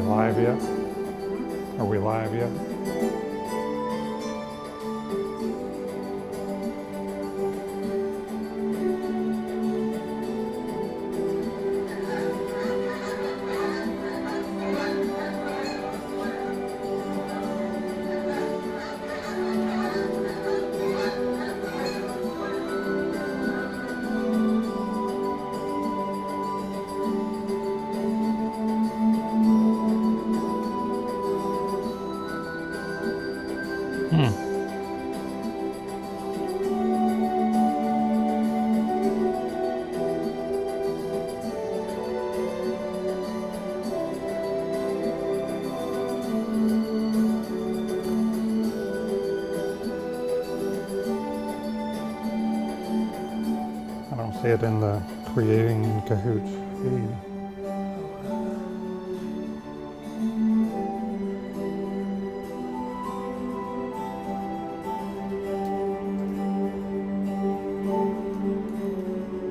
live yet? Are we live yet? I don't see it in the Creating in Cahoots feed.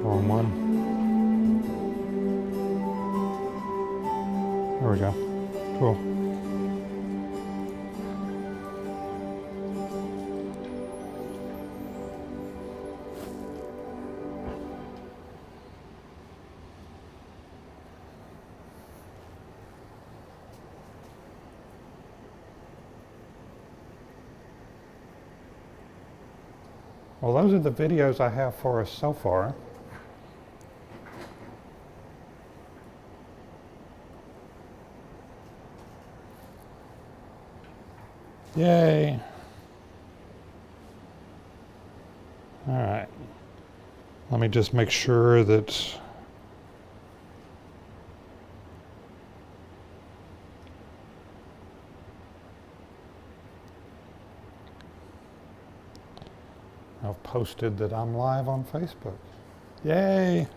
Wrong one. There we go. Cool. Well, those are the videos I have for us so far. Yay. All right. Let me just make sure that I've posted that I'm live on Facebook. Yay!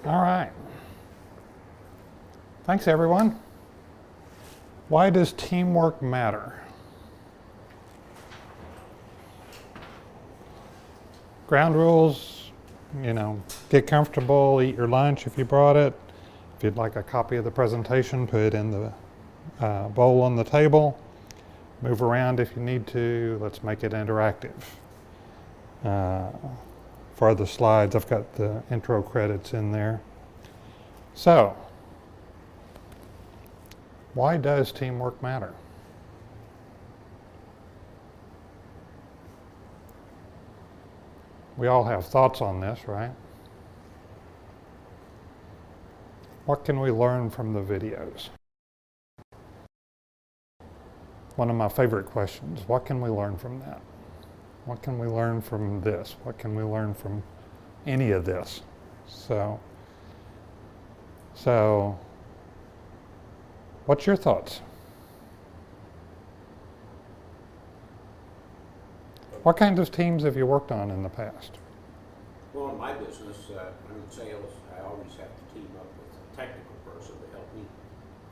All right. Thanks, everyone. Why does teamwork matter? Ground rules, get comfortable, eat your lunch if you brought it. If you'd like a copy of the presentation, put it in the bowl on the table. Move around if you need to. Let's make it interactive. For the slides, I've got the intro credits in there. So, why does teamwork matter? We all have thoughts on this, right? What can we learn from the videos? One of my favorite questions, what can we learn from that? What can we learn from this? What can we learn from any of this? So what's your thoughts? What kinds of teams have you worked on in the past? Well, in my business, I'm in sales. I always have to team up with a technical person to help me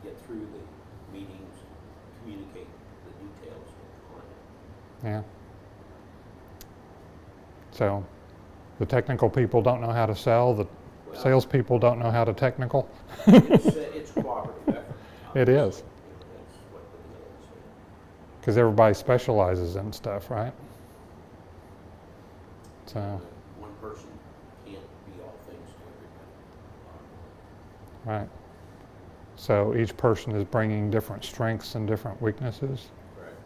get through the meetings, communicate the details with the client. Yeah. So the technical people don't know how to sell, the salespeople don't know how to technical. It's a cooperative effort. It is. That's what the deal is. Because everybody specializes in stuff, right? So, One person can't be all things to everybody. right. So each person is bringing different strengths and different weaknesses. Correct.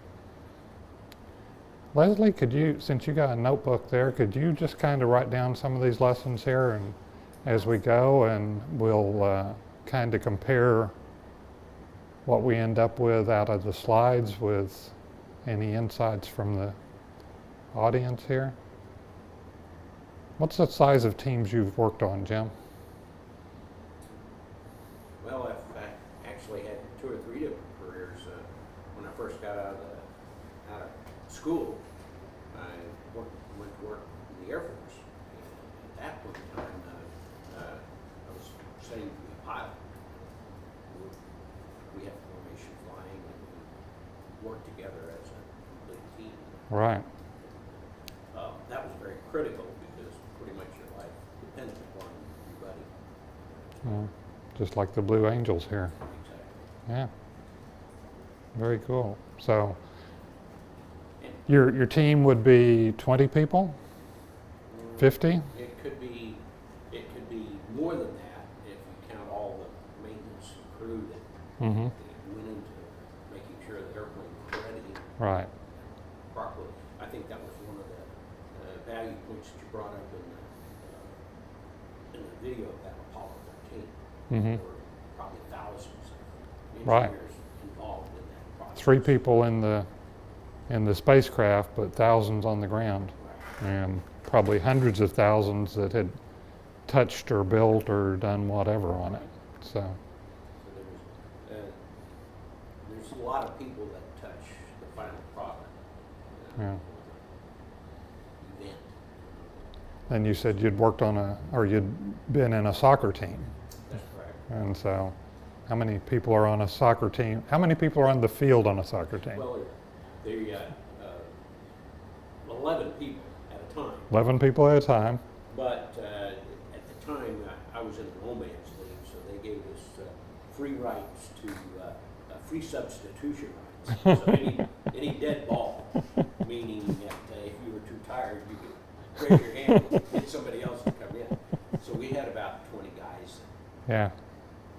Leslie, could you, since you got a notebook there, could you just kind of write down some of these lessons here and as we go, and we'll kind of compare what we end up with out of the slides with any insights from the audience here? What's the size of teams you've worked on, Jim? Well, I've actually had 2 or 3 different careers. When I first got out of school, I went to work in the Air Force. And at that point in time, I was studying to be a pilot. We had formation flying and worked together as a complete team. Right. That was very critical because pretty much your life depended upon everybody. just like the Blue Angels here. Exactly. Yeah, very cool. So And your team would be 20 people, 50? it could be more than that if you count all the maintenance crew that Mm-hmm. went into making sure the airplane was ready Right. properly. I think that was one of the value points that you brought up in the video of that Apollo 13. Mm-hmm. There were probably thousands of Right. engineers involved in that process. 3 people in the spacecraft, but thousands on the ground, Right. and probably hundreds of thousands that had touched or built or done whatever on it. So, So there's a lot of people that touch the final product. yeah. Event. And you said you'd worked on you'd been in a soccer team. That's correct. And so, how many people are on a soccer team? How many people are on the field on a soccer team? Well, there 11 people at a time. 11 people at a time. But at the time, I was in the romance league, so they gave us free rights to free substitution rights. So any dead ball, meaning that if you were too tired, you could raise your hand and get somebody else to come in. So we had about 20 guys, Yeah.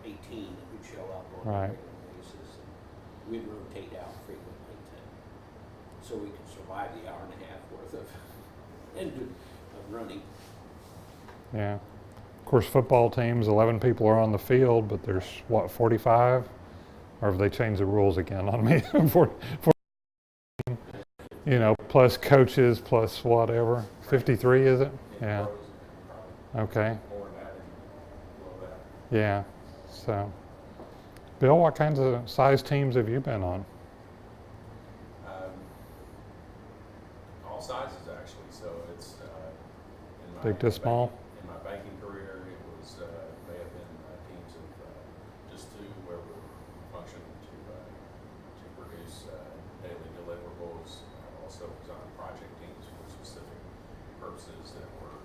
18 that would show up on Right. a regular basis. And we'd rotate out frequently so we could survive the hour and a half worth of running. Yeah. Of course, football teams, 11 people are on the field, but there's, what, 45? Or have they changed the rules again on me? Plus coaches, plus whatever. 53, is it? Yeah. Okay. Yeah. So, Bill, what kinds of size teams have you been on? All sizes, actually. So it's in my Big to small? In my banking career, it was may have been teams of just 2, where we functioned to produce daily deliverables. I also was on project teams for specific purposes that were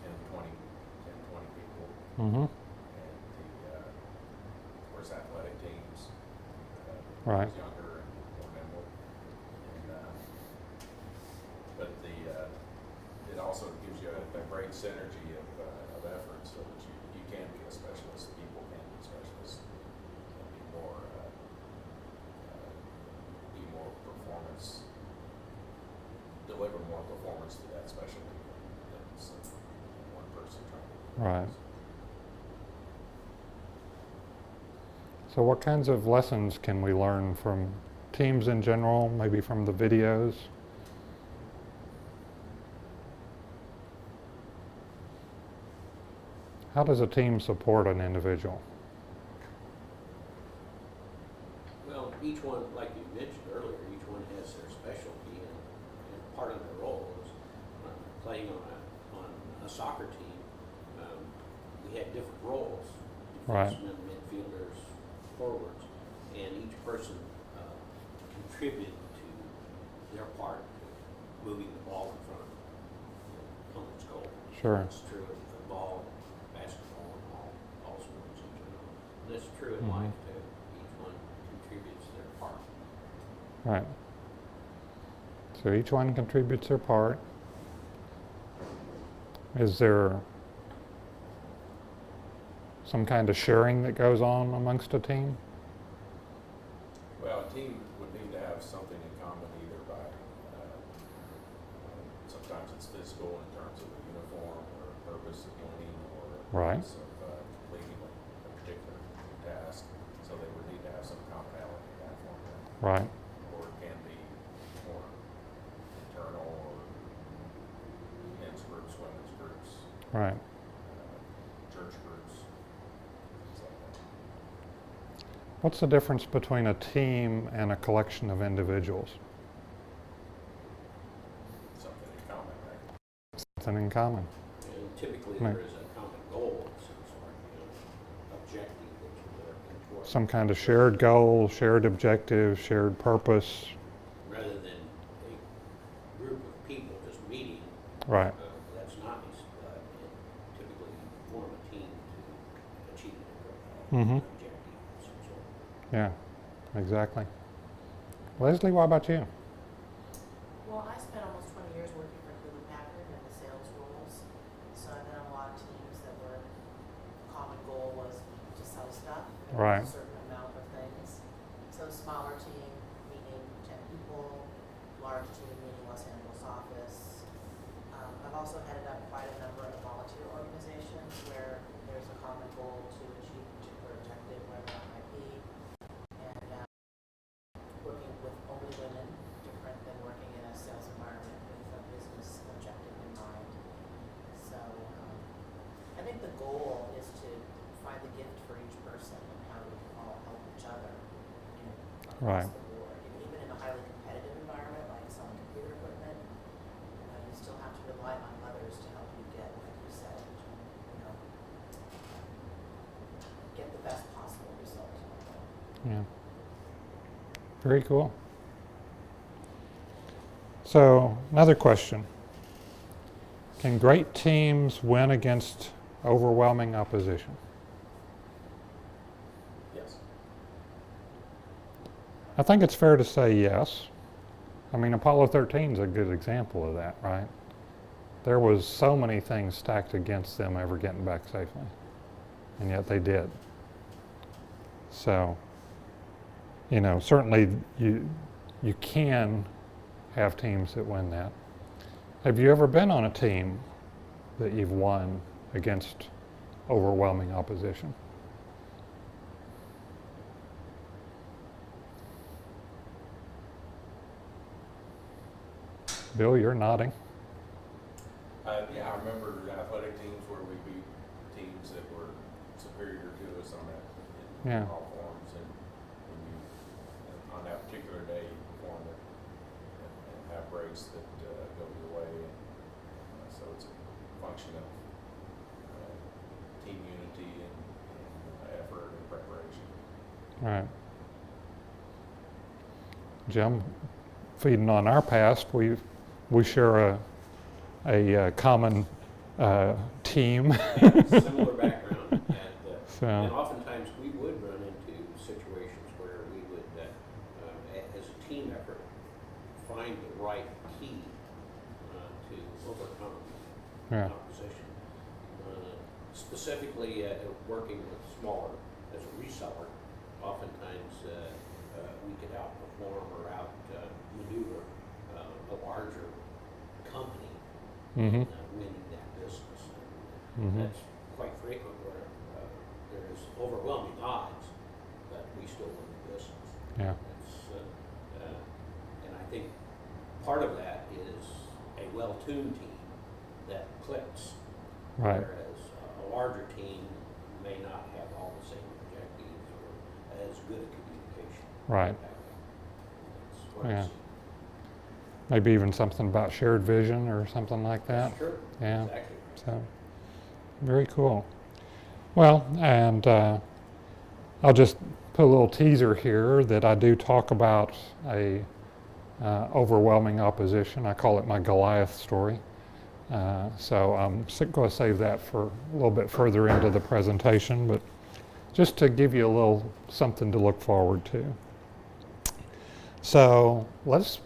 10, 20 people. Mm-hmm. And of course, athletic teams. Right. Was younger and more nimble. But it also gives you a great synergy of effort, so that you can be a specialist, people can be specialists, and be more performance, deliver more performance to that specialty than one person trying to do. Right. So what kinds of lessons can we learn from teams in general, maybe from the videos? How does a team support an individual? Well, each one, like you mentioned earlier, each one has their specialty, and part of their role is playing on a soccer team. We had different roles, Right. defensemen, midfielders, forwards, and each person contributed to their part to moving the ball in front of the opponent's goal. Sure. That's true in football, basketball, and all sports in general. And that's true in Mhm. life too. Each one contributes their part. Right. So each one contributes their part. Is there some kind of sharing that goes on amongst a team? Well, a team would need to have something in common, either by sometimes it's physical in terms of a uniform or a purpose of winning or a Right. purpose of completing a particular task. So they would need to have some commonality in that formula. Right. Or it can be more internal, or men's groups, women's groups, Right. church groups, things like that. What's the difference between a team and a collection of individuals? Something in common, right? Something in common. And typically Right. there is a common goal of some sort, objective that you're working towards. Some kind of shared goal, shared objective, shared purpose. Rather than a group of people just meeting, Right. that's nice, but typically you form a team Mm-hmm. objective. So, Yeah, exactly. Leslie, what about you? Well, I spent almost 20 years working for Hewlett Packard in the sales roles, so I've been on a lot of teams that were common goal was to sell stuff. And Right. A certain amount of things. So smaller team meaning 10 people, large team meaning Los Angeles office. I've also headed up quite a number of volunteer organizations where there's a common goal to achieve a particular objective, whatever that might be. And working with only women, different than working in a sales environment with a business objective in mind. So I think the goal is to find the gift for each person and how we can all help each other, across Right. the board. And even in a highly competitive environment like selling computer equipment, you still have to rely on others to help you get, like you said, get the best possible result. Yeah. Very cool. So, another question. Can great teams win against overwhelming opposition? Yes. I think it's fair to say yes. I mean, Apollo 13 is a good example of that, right? There was so many things stacked against them ever getting back safely, and yet they did. So, certainly you can have teams that win that. Have you ever been on a team that you've won against overwhelming opposition? Bill, you're nodding. Yeah, I remember athletic teams where we beat teams that were superior to us on that in Yeah. all forms, and when you on that particular day you perform it and have breaks that go your way, and so it's a function of team unity and effort and preparation. Right. Jim, feeding on our past, we share a common team. similar background, So, and oftentimes we would run into situations where we would, as a team effort, find the right key to overcome yeah, opposition. Specifically, working with smaller, as a reseller, oftentimes we could outperform or outmaneuver a larger company mm-hmm, winning that business. mm-hmm, That's quite frequent where there is overwhelming odds, but we still win the business. yeah, And I think part of that is a well-tuned team that clicks, right, whereas a larger team may not have all the same objectives or as good a communication. right. That's what I Yeah. see. Maybe even something about shared vision or something like that. That's true. Yeah. Exactly. So, very cool. Well, and I'll just put a little teaser here that I do talk about a overwhelming opposition. I call it my Goliath story. So I'm going to save that for a little bit further into the presentation, but just to give you a little something to look forward to. So let's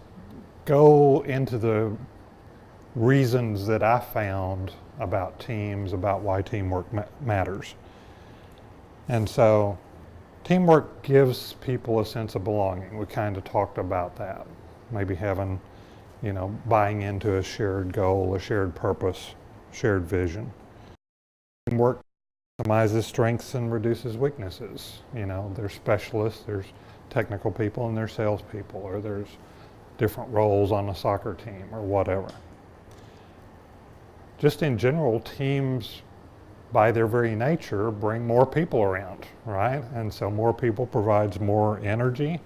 go into the reasons that I found about teams, about why teamwork matters. And so teamwork gives people a sense of belonging. We kind of talked about that. Maybe having, buying into a shared goal, a shared purpose, shared vision. Teamwork maximizes strengths and reduces weaknesses. There's specialists, there's technical people, and there's salespeople, or there's different roles on a soccer team or whatever. Just in general, teams by their very nature bring more people around, right? And so more people provides more energy,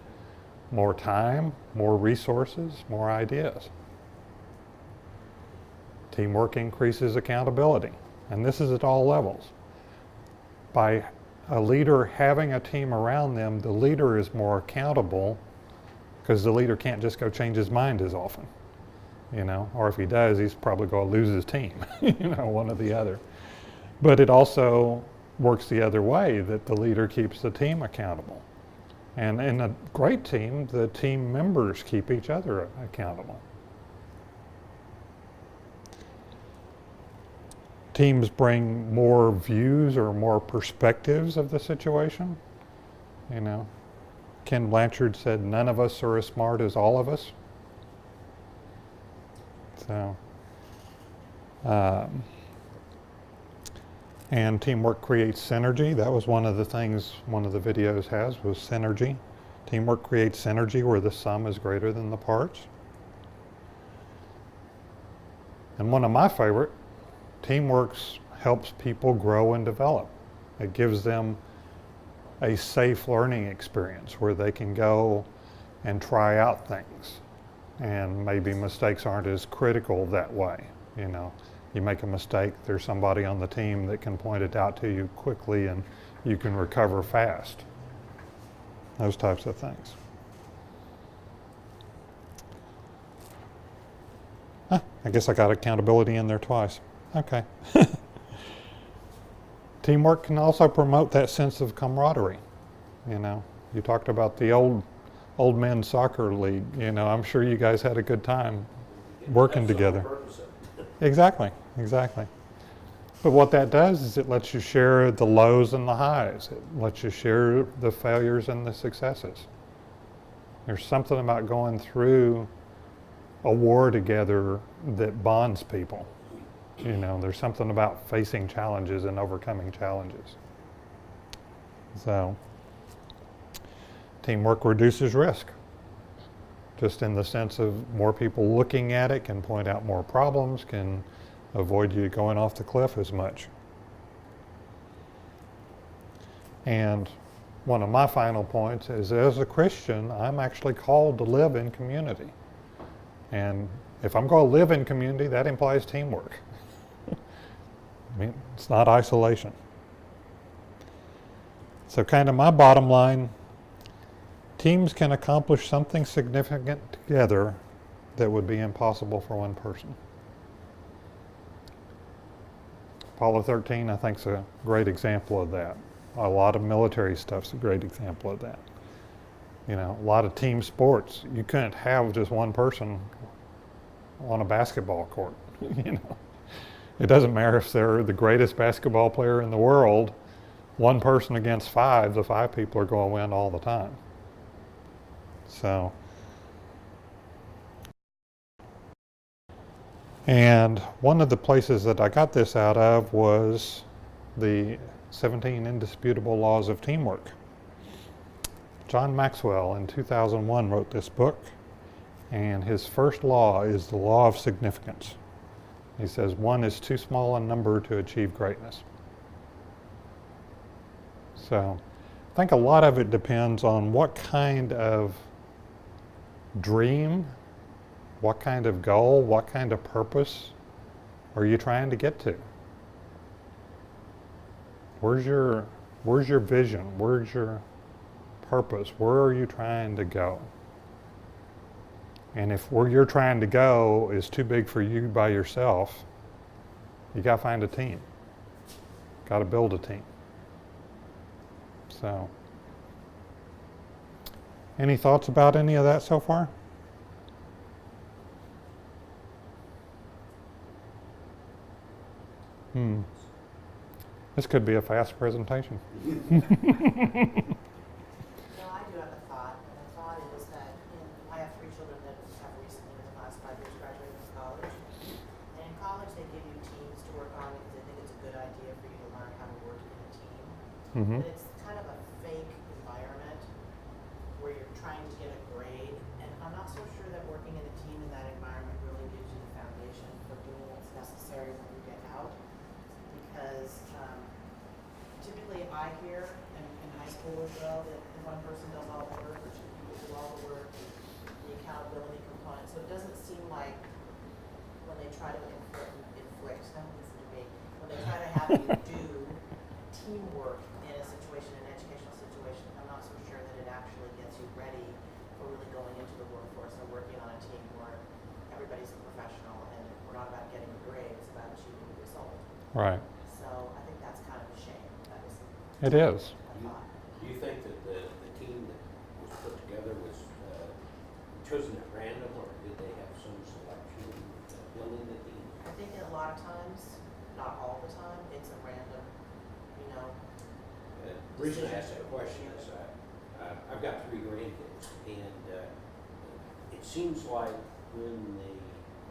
more time, more resources, more ideas. Teamwork increases accountability, and this is at all levels. By a leader having a team around them, the leader is more accountable because the leader can't just go change his mind as often, or if he does, he's probably going to lose his team, one or the other. But it also works the other way, that the leader keeps the team accountable. And in a great team, the team members keep each other accountable. Teams bring more views or more perspectives of the situation. You know, Ken Blanchard said, none of us are as smart as all of us. So, and teamwork creates synergy. That was one of the things one of the videos has, was synergy. Teamwork creates synergy where the sum is greater than the parts. And one of my favorite, teamwork helps people grow and develop. It gives them a safe learning experience where they can go and try out things. And maybe mistakes aren't as critical that way. You know, you make a mistake, there's somebody on the team that can point it out to you quickly and you can recover fast. Those types of things. I guess I got accountability in there twice. Okay. Teamwork can also promote that sense of camaraderie. You know, you talked about the old men's soccer league. You know, I'm sure you guys had a good time working together. Exactly, exactly. But what that does is it lets you share the lows and the highs. It lets you share the failures and the successes. There's something about going through a war together that bonds people. You know, there's something about facing challenges and overcoming challenges. So, teamwork reduces risk. Just in the sense of more people looking at it can point out more problems, can avoid you going off the cliff as much. And one of my final points is, as a Christian, I'm actually called to live in community. And if I'm going to live in community, that implies teamwork. I mean, it's not isolation. So kind of my bottom line, teams can accomplish something significant together that would be impossible for one person. Apollo 13, I think, is a great example of that. A lot of military stuff's a great example of that. You know, a lot of team sports, you couldn't have just one person on a basketball court. You know, it doesn't matter if they're the greatest basketball player in the world, one person against five, the five people are going to win all the time. So, and one of the places that I got this out of was the 17 Indisputable Laws of Teamwork. John Maxwell in 2001 wrote this book, and his first law is the law of significance. He says, one is too small a number to achieve greatness. So, I think a lot of it depends on what kind of dream, what kind of goal, what kind of purpose are you trying to get to? Where's your vision? Where's your purpose? Where are you trying to go? And if where you're trying to go is too big for you by yourself, you got to find a team. Got to build a team. So, any thoughts about any of that so far? This could be a fast presentation. No, I do have a thought, and the thought is that I have 3 children that have recently, in the last 5 years, graduated from college. And in college, they give you teams to work on because they think it's a good idea for you to learn how to work in a team. Mm-hmm. But it's kind of a fake environment where you're trying to get a grade, and I'm not so sure that working in a team in that environment really gives you the foundation for doing what's necessary when you get out. Because typically I hear in high school as well that one person does all the work or 2 people do all the work, the accountability component. So it doesn't seem like when they try to inflict, don't listen to me, when they try to have you do teamwork in a situation, an educational situation, I'm not so sure that it actually gets you ready for really going into the workforce and working on a team where everybody's a professional and we're not about getting a grade, it's about achieving a result. Right. So I think that's kind of a shame. That was It is. Do you think that the team that was put together was chosen at random, or did they have some selection building the team? I think a lot of times, not all the time, it's a random, you know. The reason I asked that question is I've got 3 grandkids, and it seems like when they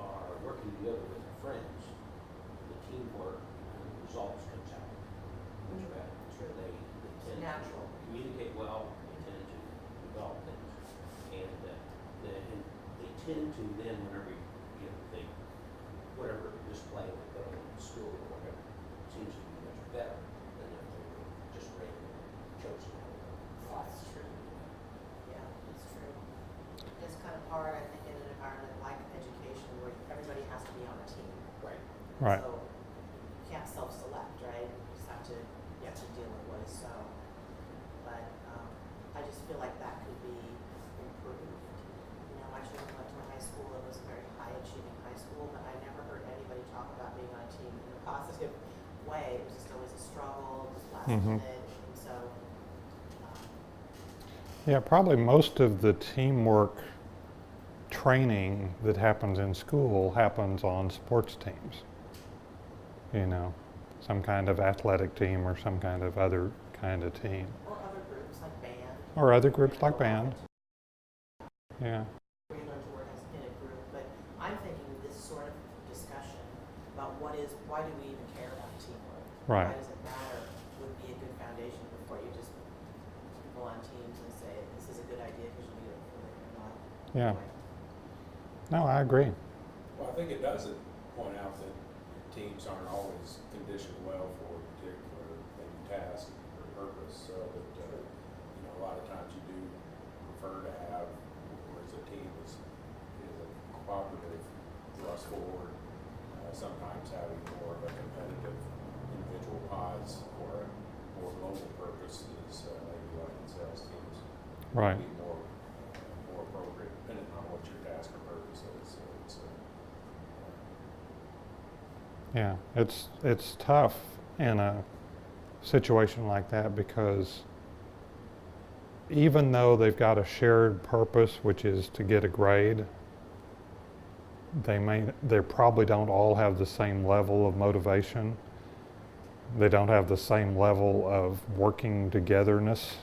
are working together with their friends, the teamwork and the results comes out much better. True. They It's tend natural. to communicate well, they tend to develop things, and they tend to then, whenever they whatever display they go in school or whatever, seems to be much better than if they were just randomly chosen out of the class. That's true. Yeah, it's true. It's kind of hard, I think, in an environment like education where everybody has to be on a team. Right. Right. So you can't self-select, right? You have to deal with what is so. But I just feel like that could be improved. You know, my children went to a high school that was a very high-achieving high school, but I never heard anybody talk about being on a team in a positive way. It was just always a struggle, just last minute, and so. Yeah, probably most of the teamwork training that happens in school happens on sports teams. You know, some kind of athletic team or some kind of other kind of team. Or other groups like band. Or other groups like band. Yeah. Where you learn to work in a group, but I'm thinking this sort of discussion about why do we even care about teamwork? Right. Why does it matter would be a good foundation before you just put people on teams and say, this is a good idea because you'll be able to do it or not. Yeah. Anyway. No, I agree. Well, I think it does point out that teams aren't always conditioned well for a particular maybe task or purpose, so that, a lot of times you do prefer to have, whereas a team is a cooperative thrust forward, sometimes having more of a competitive individual cause or a more global purpose is maybe like in sales teams. Right. Be more appropriate depending on what your task or purpose is. So it's Yeah, it's tough in a situation like that because even though they've got a shared purpose, which is to get a grade, they probably don't all have the same level of motivation. They don't have the same level of working togetherness.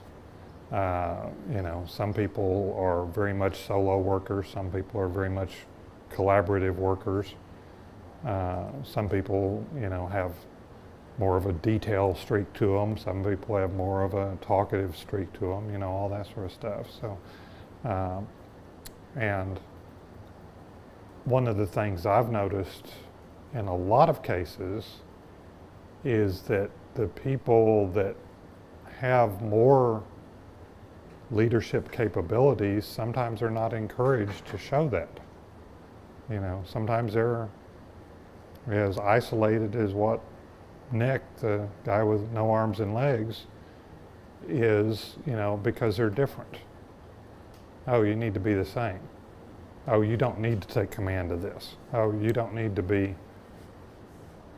Some people are very much solo workers. Some people are very much collaborative workers. Some people, have more of a detail streak to them. Some people have more of a talkative streak to them, all that sort of stuff. So, and one of the things I've noticed in a lot of cases is that the people that have more leadership capabilities sometimes are not encouraged to show that. Sometimes they're as isolated as what Nick, the guy with no arms and legs, is, because they're different. Oh, you need to be the same. Oh, you don't need to take command of this. Oh, you don't need to be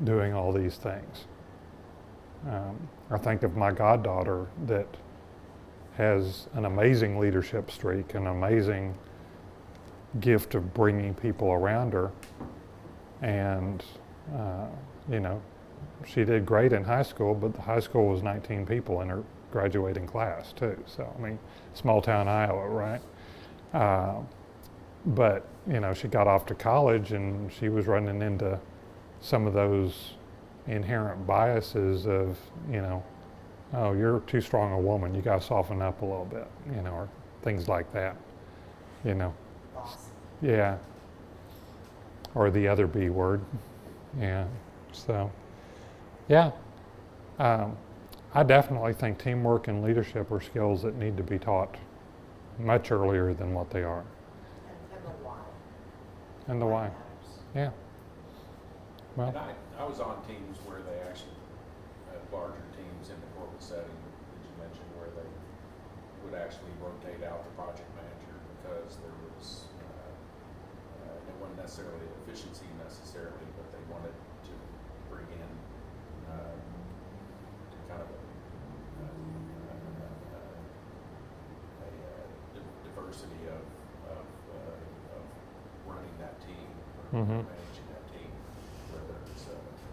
doing all these things. I think of my goddaughter that has an amazing leadership streak, an amazing gift of bringing people around her. And, she did great in high school, but the high school was 19 people in her graduating class too. So, small town Iowa, right? But, she got off to college and she was running into some of those inherent biases of, oh, you're too strong a woman, you got to soften up a little bit, or things like that, Boss. Yeah. Or the other B word. Yeah. So, yeah. I definitely think teamwork and leadership are skills that need to be taught much earlier than what they are. And the why. And the why. Matters. Yeah. Well, and I was on teams where they actually had larger teams in the corporate setting that you mentioned where they would actually rotate out the project manager because there was it wasn't necessarily efficiency necessarily, but they wanted to bring in kind of a Mhm. managing that team, whether it's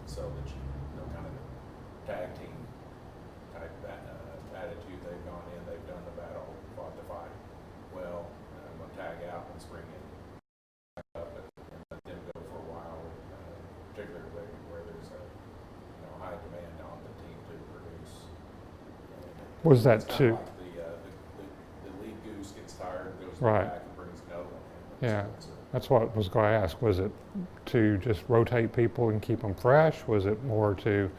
so that you know kind of the tag team type attitude. They've gone in, they've done the battle, fought the fight. Well, I'm gonna tag out and spring in up and let them go for a while, particularly where there's a high demand on the team to produce. Was that it's kind too? of like the lead goose gets tired and goes Right. back and brings another one in. Yeah. So That's what I was going to ask. Was it to just rotate people and keep them fresh? Was it more to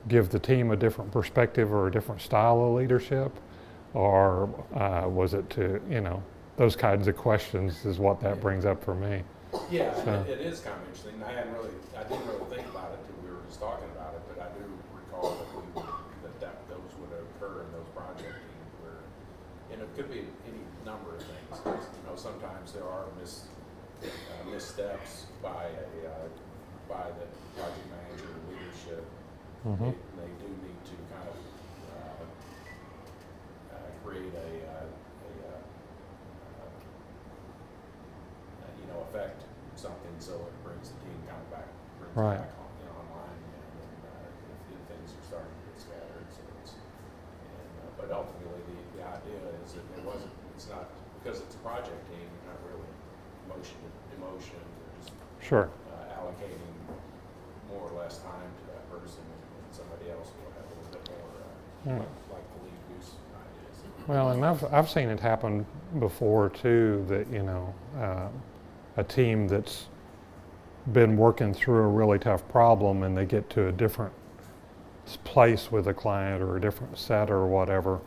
give the team a different perspective or a different style of leadership? Or was it to, those kinds of questions is what that brings up for me. yeah, So- and it is kind of interesting. I didn't really think about it until we were just talking about it, but I do recall that those would occur in those project teams where, it could be any number of things. Sometimes there are missteps by the project manager or leadership. Mhm. They do need to kind of create affect something so it brings the team kind of back, Right. back online again, and if things are starting to get scattered. So but ultimately the idea is that it's not, because it's a project team, you're not really emotion, you're just Sure. allocating more or less time to that person, and somebody else will have a little bit more Yeah. like the lead goose ideas. Well, and I've seen it happen before too, that, a team that's been working through a really tough problem and they get to a different place with a client or a different set or whatever,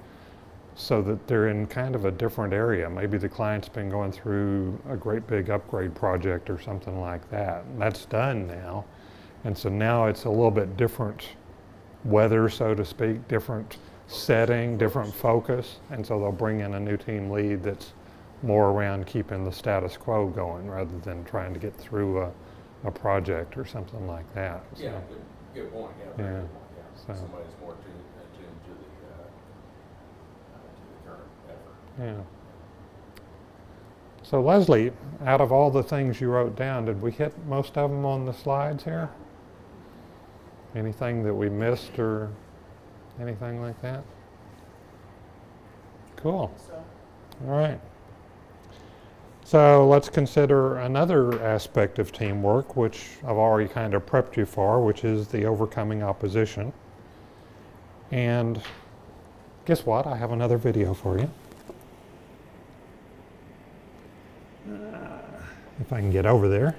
so that they're in kind of a different area. Maybe the client's been going through a great big upgrade project or something like that. And that's done now. And so now it's a little bit different weather, so to speak, different setting, different focus. And so they'll bring in a new team lead that's more around keeping the status quo going rather than trying to get through a project or something like that. So, Yeah, good point. Yeah, very Yeah. good point. Yeah, So- somebody's more attuned to the current effort. yeah. So Leslie, out of all the things you wrote down, did we hit most of them on the slides here? Anything that we missed or anything like that? Cool. So, All right. So let's consider another aspect of teamwork, which I've already kind of prepped you for, which is the overcoming opposition. And guess what? I have another video for you. If I can get over there.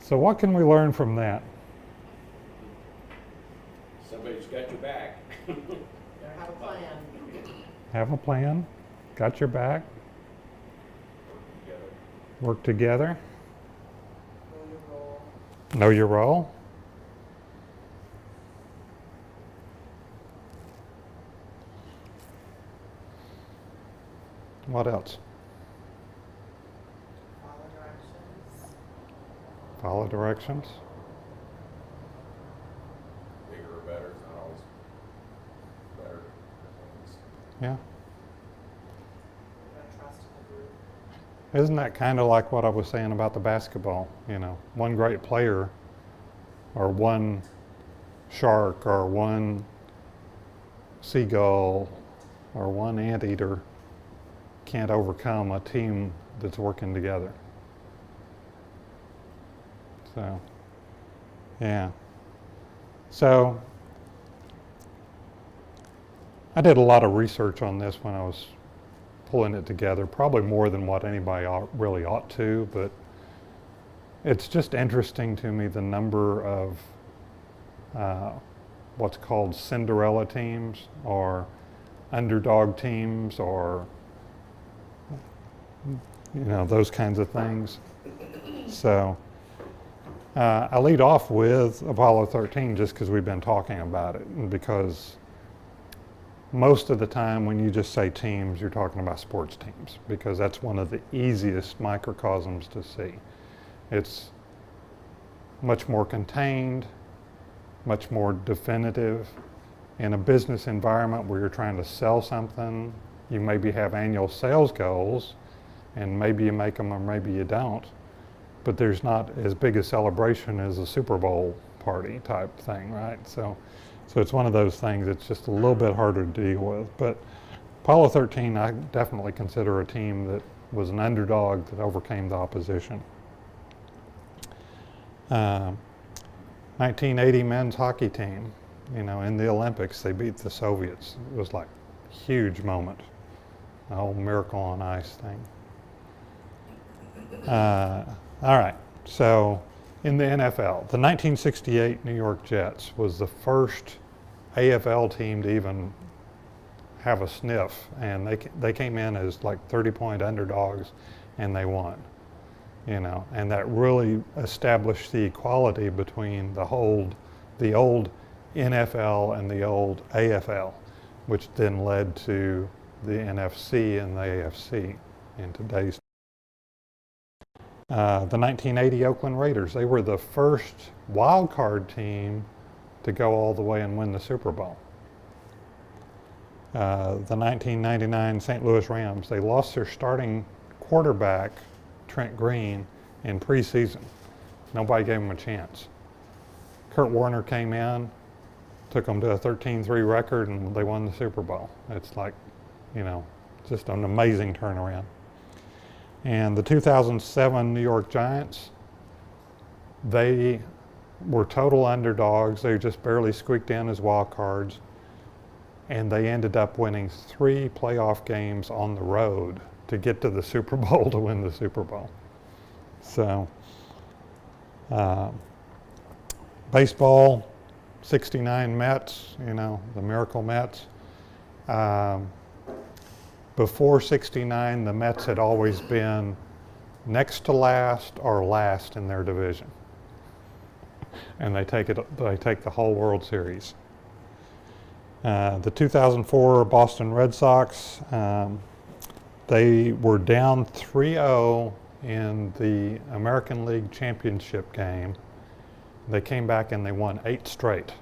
So what can we learn from that? Somebody's got your back. better have a plan. Have a plan, got your back, Together. work together, Know your role. know your role. What else? Follow directions. Follow directions. Bigger or better is not always better. Yeah. You're gonna trust in the group. Isn't that kind of like what I was saying about the basketball? You know, one great player or one shark or one seagull or one anteater can't overcome a team that's working together. So, yeah. So, I did a lot of research on this when I was pulling it together, probably more than what anybody really ought to, but it's just interesting to me the number of what's called Cinderella teams or underdog teams or those kinds of things. So I lead off with Apollo 13 just because we've been talking about it, and because most of the time when you just say teams, you're talking about sports teams, because that's one of the easiest microcosms to see. It's much more contained, much more definitive. In a business environment where you're trying to sell something, you maybe have annual sales goals, and maybe you make them or maybe you don't, but there's not as big a celebration as a Super Bowl party type thing, right? So it's one of those things that's just a little bit harder to deal with. But Apollo 13, I definitely consider a team that was an underdog that overcame the opposition. 1980 men's hockey team, in the Olympics, they beat the Soviets. It was like a huge moment, the whole miracle on ice thing. All right, so in the NFL, the 1968 New York Jets was the first AFL team to even have a sniff, and they came in as like 30-point underdogs, and they won. And that really established the equality between the old NFL and the old AFL, which then led to the NFC and the AFC in today's. The 1980 Oakland Raiders, they were the first wild card team to go all the way and win the Super Bowl. The 1999 St. Louis Rams, they lost their starting quarterback, Trent Green, in preseason. Nobody gave him a chance. Kurt Warner came in, took them to a 13-3 record, and they won the Super Bowl. It's like, just an amazing turnaround. And the 2007 New York Giants, they were total underdogs. They just barely squeaked in as wild cards. And they ended up winning 3 playoff games on the road to get to the Super Bowl to win the Super Bowl. So, baseball, 69 Mets, the Miracle Mets. Before 69, the Mets had always been next to last or last in their division. And they take the whole World Series. The 2004 Boston Red Sox, they were down 3-0 in the American League Championship game. They came back and they won 8 straight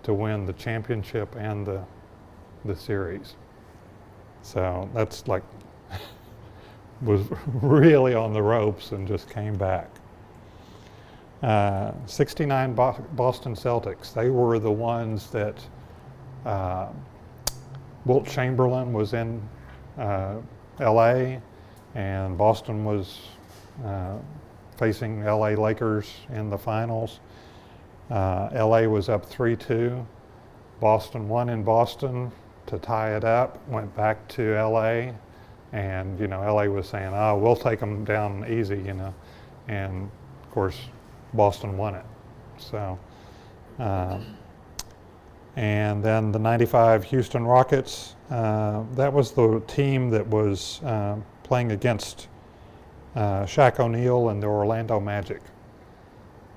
to win the championship and the series. So that's like, was really on the ropes and just came back. 69 Boston Celtics, they were the ones that Wilt Chamberlain was in LA, and Boston was facing LA Lakers in the finals. LA was up 3-2. Boston won in Boston to tie it up, went back to LA, and LA was saying, oh, we'll take them down easy, and of course Boston won it. So and then the 95 Houston Rockets, that was the team that was playing against Shaq O'Neal and the Orlando Magic,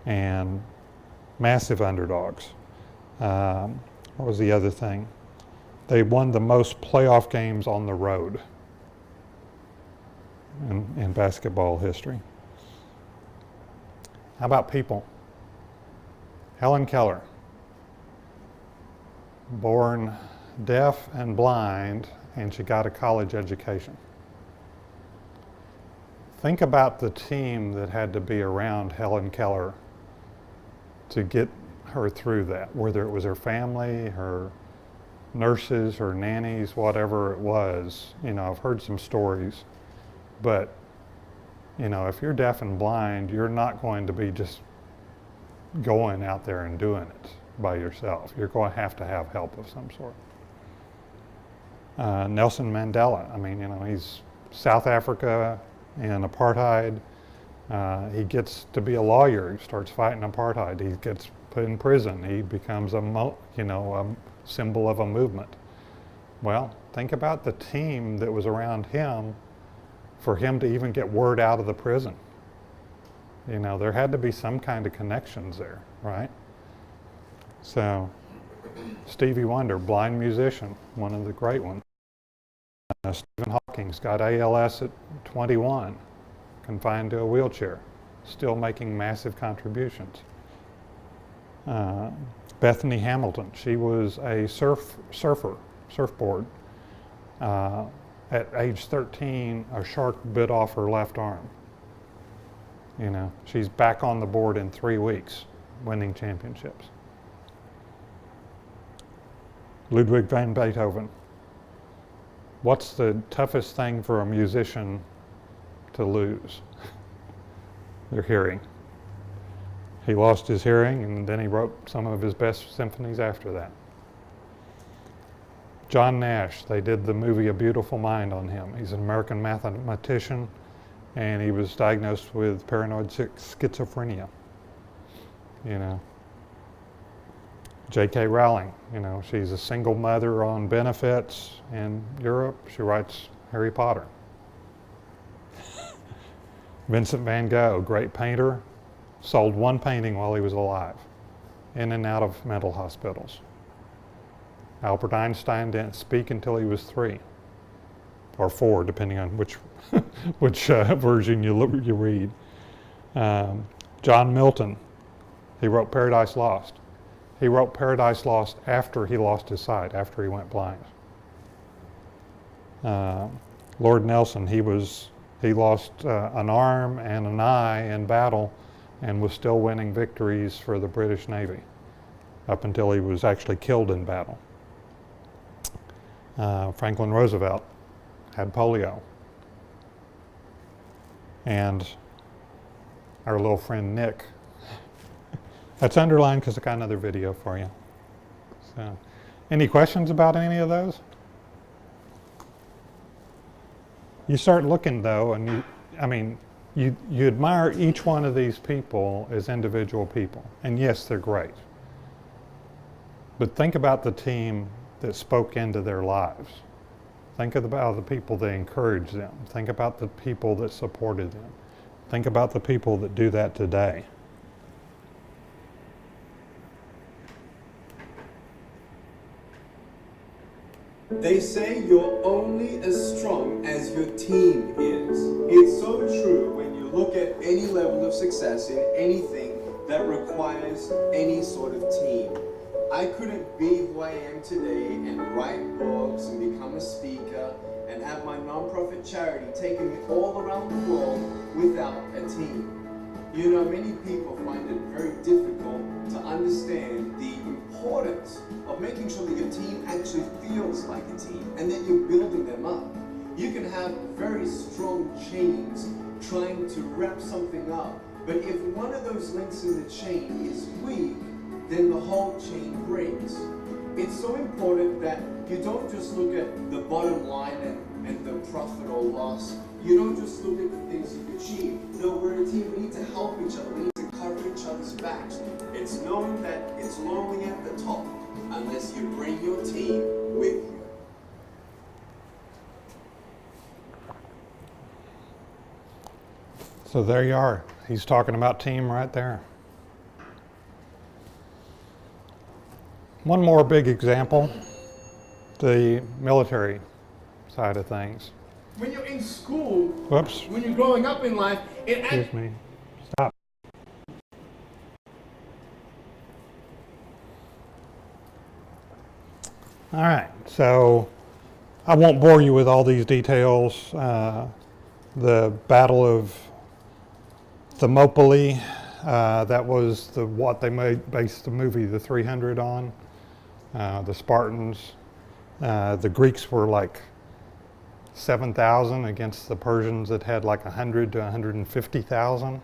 and massive underdogs. What was the other thing? They won the most playoff games on the road in basketball history. How about people? Helen Keller, born deaf and blind, and she got a college education. Think about the team that had to be around Helen Keller to get her through that, whether it was her family, her nurses, her nannies, whatever it was. You know, I've heard some stories, but you know, if you're deaf and blind, you're not going to be just going out there and doing it by yourself. You're going to have help of some sort. Nelson Mandela, I mean, you know, he's South Africa and apartheid. He gets to be a lawyer. He starts fighting apartheid. He gets put in prison. He becomes a symbol of a movement. Well, think about the team that was around him for him to even get word out of the prison. You know, there had to be some kind of connections there, right? So, Stevie Wonder, blind musician, one of the great ones. Stephen Hawking's got ALS at 21, confined to a wheelchair, still making massive contributions. Bethany Hamilton, she was a surfboard. At age 13, a shark bit off her left arm. You know, she's back on the board in 3 weeks, winning championships. Ludwig van Beethoven. What's the toughest thing for a musician to lose? Their hearing. He lost his hearing, and then he wrote some of his best symphonies after that. John Nash, they did the movie A Beautiful Mind on him. He's an American mathematician, and he was diagnosed with paranoid schizophrenia. You know. J.K. Rowling, you know, she's a single mother on benefits in Europe. She writes Harry Potter. Vincent van Gogh, great painter, sold one painting while he was alive, in and out of mental hospitals. Albert Einstein didn't speak until he was 3, or 4, depending on which version you read. John Milton, he wrote Paradise Lost. He wrote Paradise Lost after he lost his sight, after he went blind. Lord Nelson, he lost an arm and an eye in battle and was still winning victories for the British Navy up until he was actually killed in battle. Franklin Roosevelt had polio. And our little friend Nick, that's underlined because I got another video for you. So, any questions about any of those? You start looking though, and you admire each one of these people as individual people. And yes, they're great. But think about the team that spoke into their lives. Think about the people that encouraged them. Think about the people that supported them. Think about the people that do that today. They say you're only as strong as your team is. It's so true when you look at any level of success in anything that requires any sort of team. I couldn't be who I am today and write books and become a speaker and have my non-profit charity taking me all around the world without a team. You know, many people find it very difficult to understand the importance of making sure that your team actually feels like a team and that you're building them up. You can have very strong chains trying to wrap something up, but if one of those links in the chain is weak, then the whole chain breaks. It's so important that you don't just look at the bottom line and the profit or loss. You don't just look at the things you've achieved. No, we're a team. We need to help each other. We need to cover each other's backs. It's knowing that it's lonely at the top unless you bring your team with you. So there you are. He's talking about team right there. One more big example, the military side of things. when you're in school, Whoops. when you're growing up in life, Excuse me. Stop. All right, so I won't bore you with all these details. The Battle of Thermopylae, that was what they based the movie The 300 on. The Spartans. The Greeks were like 7,000 against the Persians that had like 100 to 150,000.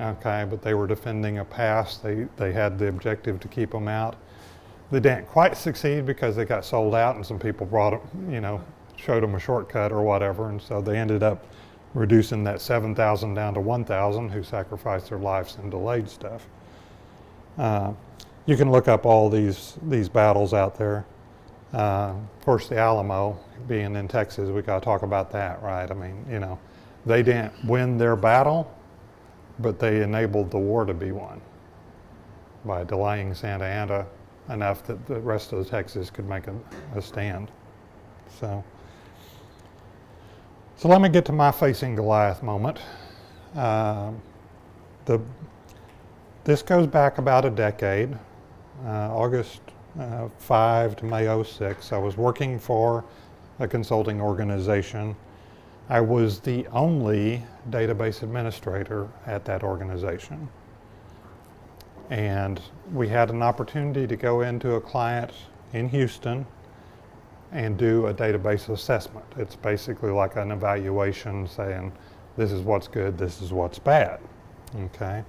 Okay, but they were defending a pass. They had the objective to keep them out. They didn't quite succeed because they got sold out and some people brought them, showed them a shortcut or whatever, and so they ended up reducing that 7,000 down to 1,000 who sacrificed their lives and delayed stuff. You can look up all these battles out there. Of course, the Alamo, being in Texas, we got to talk about that, right? I mean, they didn't win their battle, but they enabled the war to be won by delaying Santa Anna enough that the rest of Texas could make a stand. So let me get to my facing Goliath moment. This goes back about a decade, August 5 to May 06. I was working for a consulting organization. I was the only database administrator at that organization. And we had an opportunity to go into a client in Houston and do a database assessment. It's basically like an evaluation saying, this is what's good, this is what's bad, okay?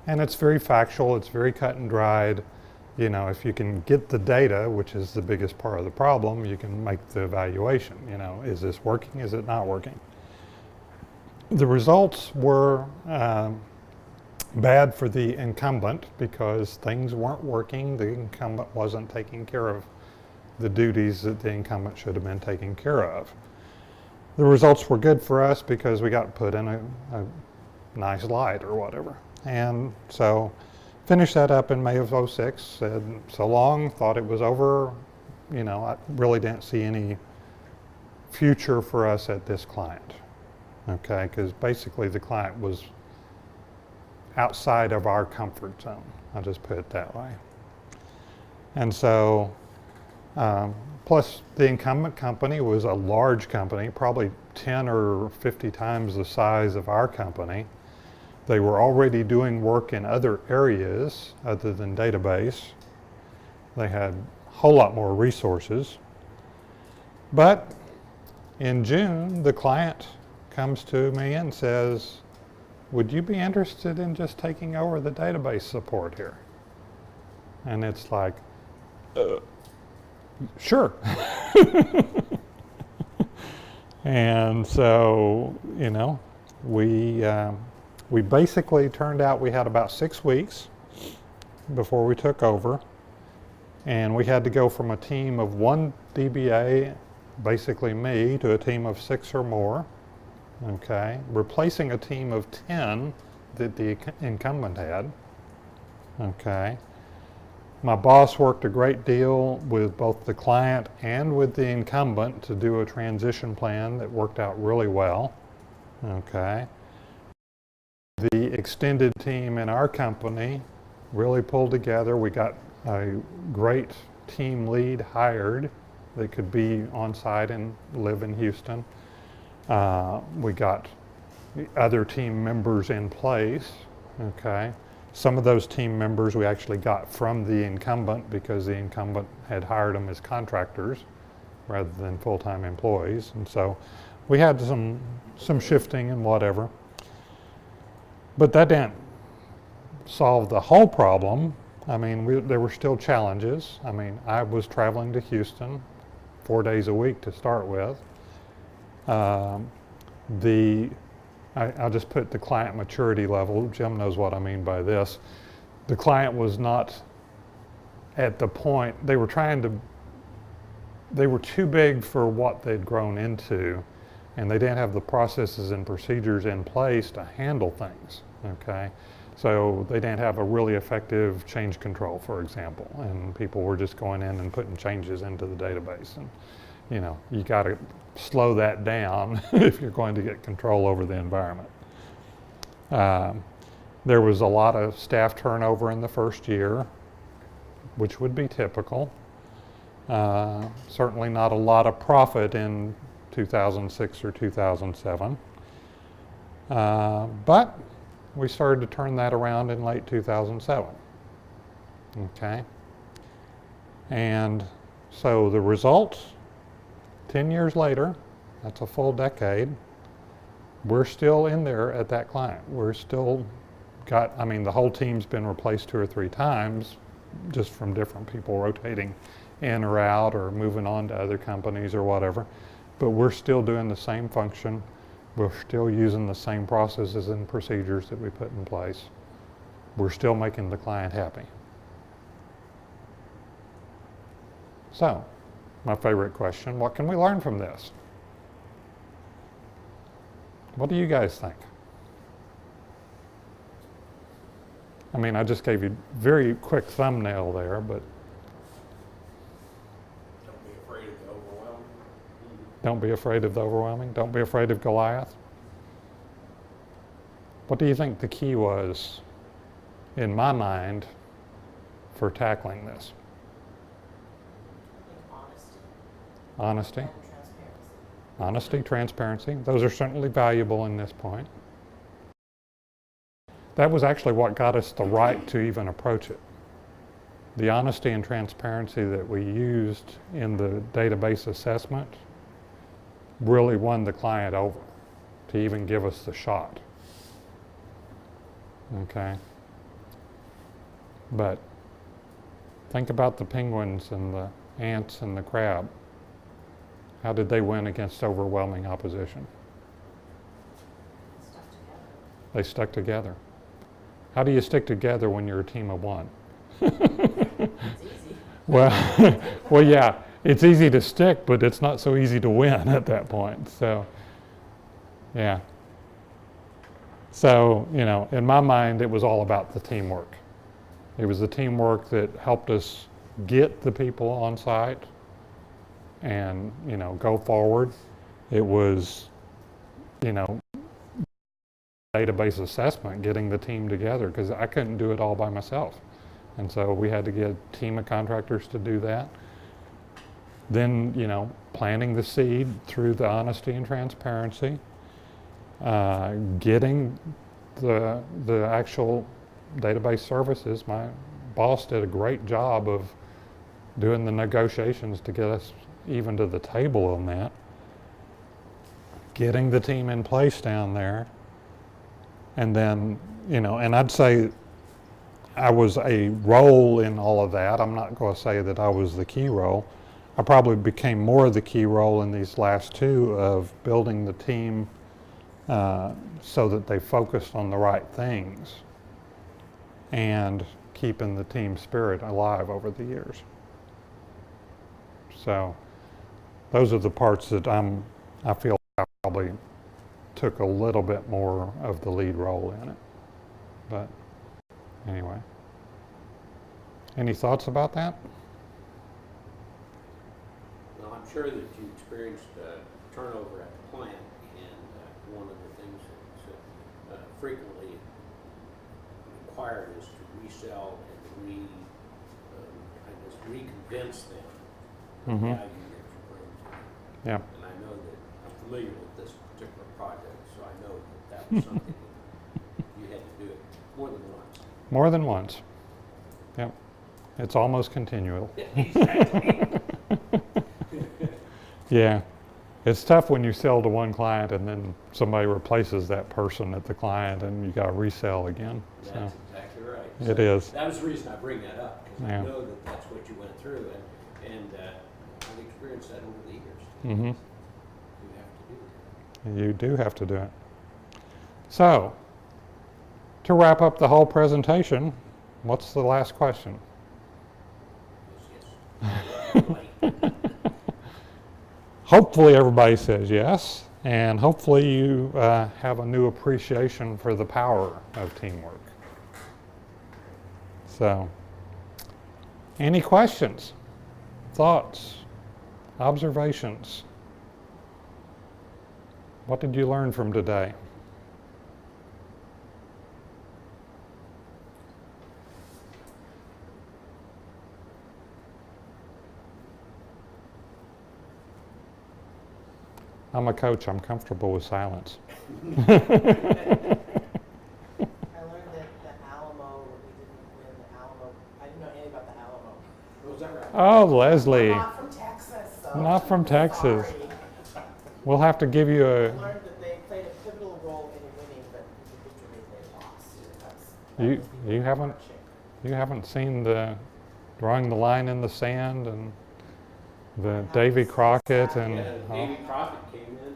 And it's very factual, it's very cut and dried. If you can get the data, which is the biggest part of the problem, you can make the evaluation. Is this working, is it not working? The results were bad for the incumbent because things weren't working. The incumbent wasn't taking care of the duties that the incumbent should have been taking care of. The results were good for us because we got put in a nice light or whatever. And so finished that up in May of 06, said so long, thought it was over. I really didn't see any future for us at this client, okay? Because basically the client was outside of our comfort zone. I'll just put it that way. And so, plus the incumbent company was a large company, probably 10 or 50 times the size of our company. They were already doing work in other areas other than database. They had a whole lot more resources. But in June, the client comes to me and says, would you be interested in just taking over the database support here? And it's like, sure. And so, we basically turned out we had about 6 weeks before we took over. And we had to go from a team of 1 DBA, basically me, to a team of 6 or more. Okay, replacing a team of 10 that the incumbent had. Okay, my boss worked a great deal with both the client and with the incumbent to do a transition plan that worked out really well. Okay, the extended team in our company really pulled together. We got a great team lead hired that could be on site and live in Houston. We got the other team members in place, okay? Some of those team members we actually got from the incumbent because the incumbent had hired them as contractors rather than full-time employees. And so we had some shifting and whatever. But that didn't solve the whole problem. I mean, there were still challenges. I mean, I was traveling to Houston 4 days a week to start with. I'll just put the client maturity level. Jim knows what I mean by this. The client was not at the point, they were too big for what they'd grown into, and they didn't have the processes and procedures in place to handle things, okay? So they didn't have a really effective change control, for example, and people were just going in and putting changes into the database. you know, you got to slow that down if you're going to get control over the environment. There was a lot of staff turnover in the first year, which would be typical. Certainly not a lot of profit in 2006 or 2007. But we started to turn that around in late 2007. Okay. And so the results, 10 years later, that's a full decade, we're still in there at that client. We're still got, I mean, the whole team's been replaced 2 or 3 times, just from different people rotating in or out or moving on to other companies or whatever. But we're still doing the same function. We're still using the same processes and procedures that we put in place. We're still making the client happy. So, my favorite question, what can we learn from this? What do you guys think? I mean, I just gave you a very quick thumbnail there, but Don't be afraid of the overwhelming. don't be afraid of the overwhelming. Don't be afraid of Goliath. What do you think the key was, in my mind, for tackling this? I think honesty Honesty. and transparency. Honesty, transparency. Those are certainly valuable in this point. That was actually what got us the right to even approach it. The honesty and transparency that we used in the database assessment really won the client over to even give us the shot. Okay. But think about the penguins and the ants and the crab. How did they win against overwhelming opposition? Stuck together. They stuck together. How do you stick together when you're a team of one? It's easy. Well, well, yeah, it's easy to stick, but it's not so easy to win at that point. So, yeah. So, you know, in my mind, it was all about the teamwork. It was the teamwork that helped us get the people on site and, you know, go forward. It was, you know, database assessment, getting the team together, because I couldn't do it all by myself. And so we had to get a team of contractors to do that. Then, you know, planting the seed through the honesty and transparency, getting the actual database services. My boss did a great job of doing the negotiations to get us even to the table on that. Getting the team in place down there. And then, you know, and I'd say I was a role in all of that. I'm not going to say that I was the key role. I probably became more of the key role in these last 2 of building the team so that they focused on the right things and keeping the team spirit alive over the years. So those are the parts that I feel I probably took a little bit more of the lead role in it. But anyway, any thoughts about that? Well, I'm sure that you experienced turnover at the plant, and one of the things that's frequently required is to resell and reconvince them the Mm-hmm. value that you bring to them. Yeah. And I know that I'm familiar with this particular project, so I know that was something that you had to do it more than once. More than once. Yep. It's almost continual. Exactly. Yeah. It's tough when you sell to one client and then somebody replaces that person at the client and you got to resell again. That's So exactly right. it So is. that was the reason I bring that up, because Yeah. I know that that's what you went through, and I've experienced that over the years. Mm-hmm. You have to do that. You do have to do it. So, to wrap up the whole presentation, what's the last question? Yes. Hopefully everybody says yes, and hopefully you have a new appreciation for the power of teamwork. So, any questions, thoughts, Observations. What did you learn from today? I'm a coach. I'm comfortable with silence. I learned that the Alamo, we didn't win the Alamo. I didn't know anything about the Alamo. Was that right? Oh, Leslie. I'm not from Texas, so. Not from Texas. Sorry. We'll have to give you I a. learned that they played a pivotal role in winning, but individually they lost. You haven't seen the drawing the line in the sand and the Davy Crockett and Yeah, Davy Crockett came in to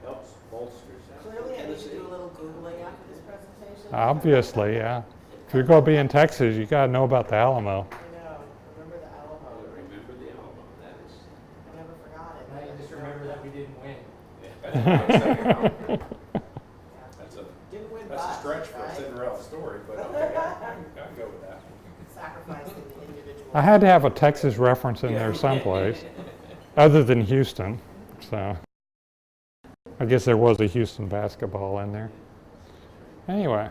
help bolster Clearly, I need to do a little Googling after this presentation. obviously, yeah. If you're going to be in Texas, you got to know about the Alamo. I know, remember the Alamo. Remember the Alamo, that is. I never forgot it. Now you just remember that we didn't win. That's a, Didn't win that's a but, stretch for a right? Cinderella story, but okay, I can go with that. Sacrificing the individual. I had to have a Texas reference in there someplace, other than Houston. So I guess there was a Houston basketball in there. Anyway.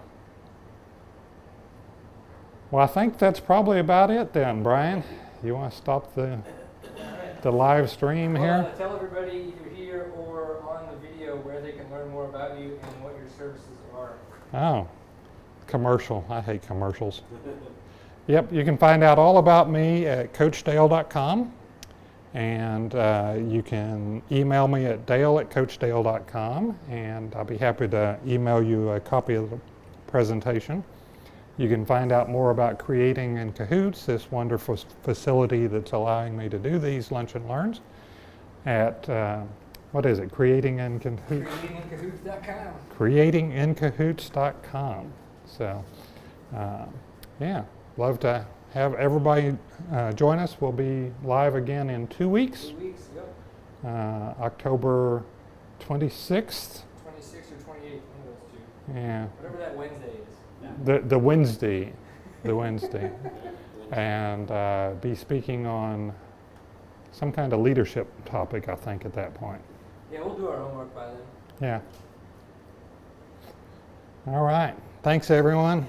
Well, I think that's probably about it then, Brian. You want to stop the live stream here? Tell everybody either here or on the video where they can learn more about you and what your services are. Oh, commercial. I hate commercials. Yep, you can find out all about me at coachdale.com, and you can email me at dale@coachdale.com, and I'll be happy to email you a copy of the presentation. You can find out more about Creating in Cahoots, this wonderful facility that's allowing me to do these lunch and learns at, what is it, Creating in Cahoots? CreatingInCahoots.com. CreatingInCahoots.com. So, yeah, love to have everybody join us. We'll be live again in 2 weeks, 2 weeks, yep. October 26th. 26 or 28, one of those two. Yeah. Whatever that Wednesday is. The Wednesday, and be speaking on some kind of leadership topic, I think, at that point. Yeah, we'll do our homework by then. Yeah. All right. Thanks, everyone.